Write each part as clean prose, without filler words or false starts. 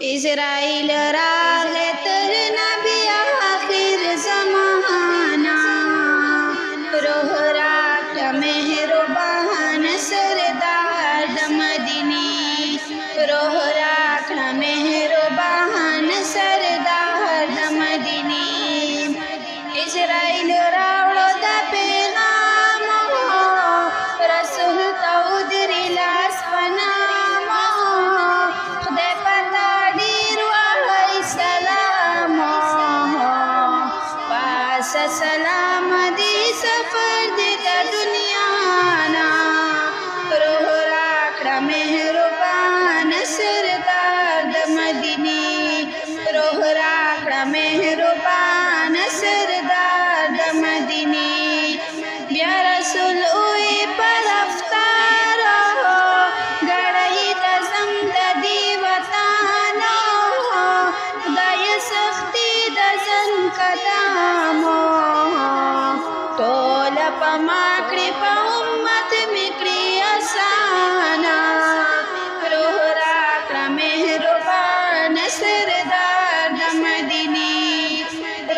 Israel राग़े तर नबी आखिर ज़माना रोह रात मेहरबान सरदार मदीनी रोह रात मेहरबान सरदार मदीनी इज़राइल रावड़ो दा पैगाम रसूल तौदरी लास पनाम खुदे पता डीर वाई सलाम पास सलाम दी सफर देता दुनिया ना रोह राखड़ा मेहरबान सरदार मदीनी रोह राखड़ा मेहरबान सरदार मदीनी या रसूल उई पर अफ्तार गड़ही दजम दी वताना दय सख्ती दजन कदाम टोल पमाकड़ी प उम्मत मिकड़ी असाना रोह राखड़ा मेहरबान सरदार मदीनी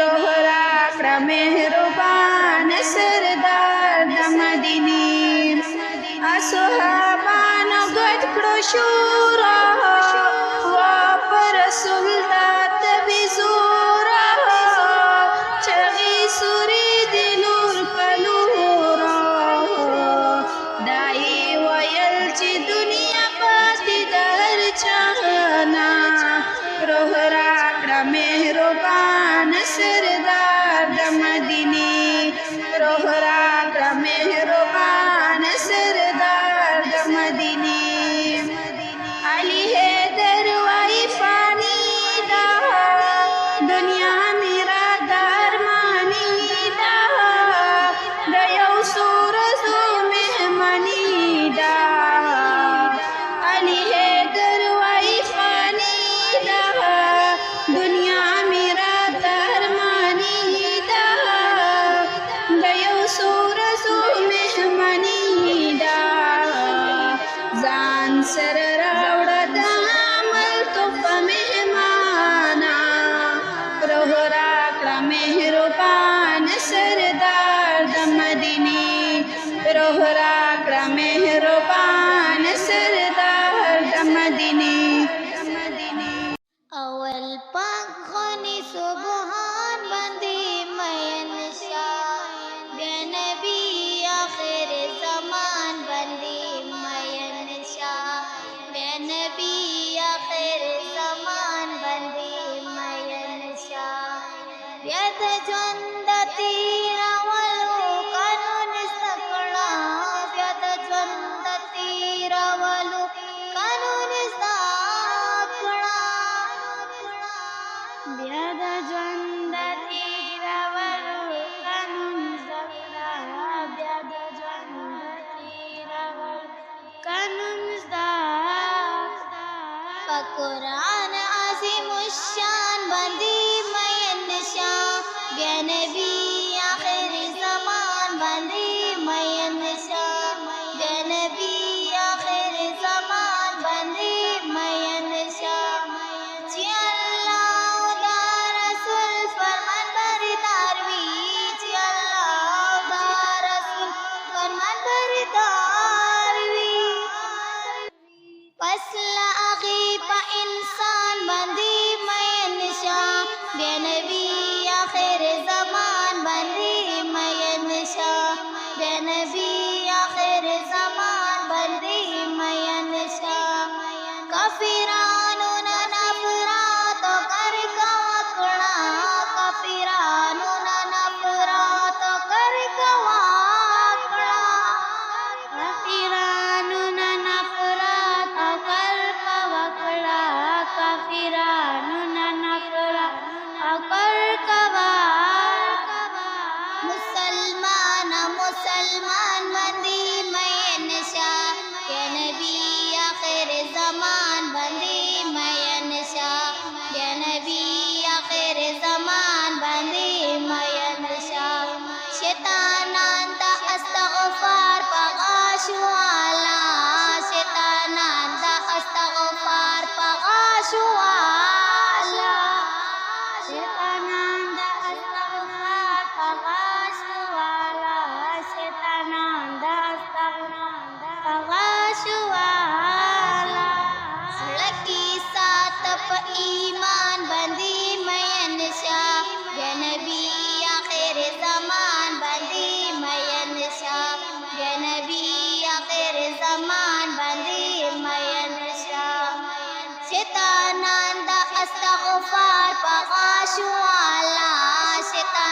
रोह राखड़ा मेहरबान सरदार मदीनी असहाबानो गद कड़ो शूरा वापर सुल्तात बिजूरा चगी सुरी दिलूर पलूरा दाई वयल ची दुनिया पाती दर चाहना रोह राखड़ा मेहरबान सरदार मदीनी रोह राखड़ा मेहरबान सरदार मदीनी अली हैदर वाई फानी दा दुनिया मेरा दारमानी दा दया सूरजो मेहमानी दा अली हैदर वाई फानी दा दुनिया मेरा दारमानी दा दया सूरजो मेहमानी दा जान सर रावड़ा दामल तो मेहमाना रोह राखड़ा मेहरबान सरदार मदीनी रोह राखड़ा मेहरबान सरदार मदीनी अवल पंखोनी सुबहान बंदी मयन शाह बेनबी आखिर ज़मान बंदी मयन शाह बेनबी आखिर ज़मान बंदी मयन शाह व्यद ज्वंदती रवलु कानून सकड़ा व्यद ज्वंदती रवलु कानून सकड़ा व्यद ज्वंदती रवलु कानून सकड़ा व्यद ज्वंदती रवलु कानून सकड़ा कुरान आज़िमुश्शान बंदी मयन शाह बेनबी आखिर ज़मान बंदी मयन शाह बेनबी आखिर ज़मान बंदी मयन शाह जी अल्लाह दा रसूल फरमान बरदार वी जी अल्लाह दा रसूल फरमान बरदार वी पसला आखी पा इंसान बंदी मयन शाह बेनबी आखिर ज़मान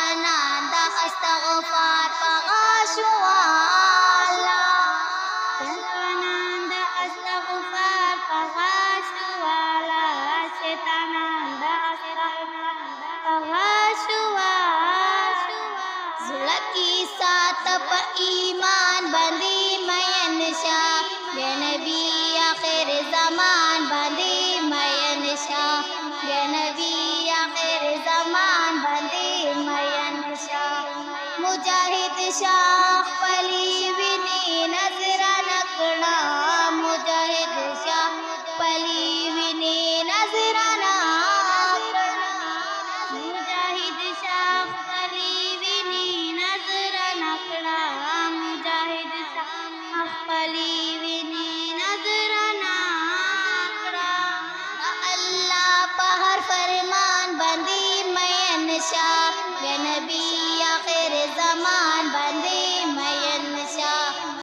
Tananda astaghfar pagashuala Tananda astaghfar pagashuala Tananda astaghfar pagashuala Zulaki satap iman bandi mayan shah Ya Nabi akhir zaman bandi mayan shah Ya Nabi akhir zaman bandi mayan shah Mujahid Shah pali vini nazra nakna Mujahid Shah pali vini nazra nakna Mujahid Shah pali vini nazra nakna Mujahid Shah pali vini nazra nakna Allah pahar farman bandi mayan shah Ya Nabi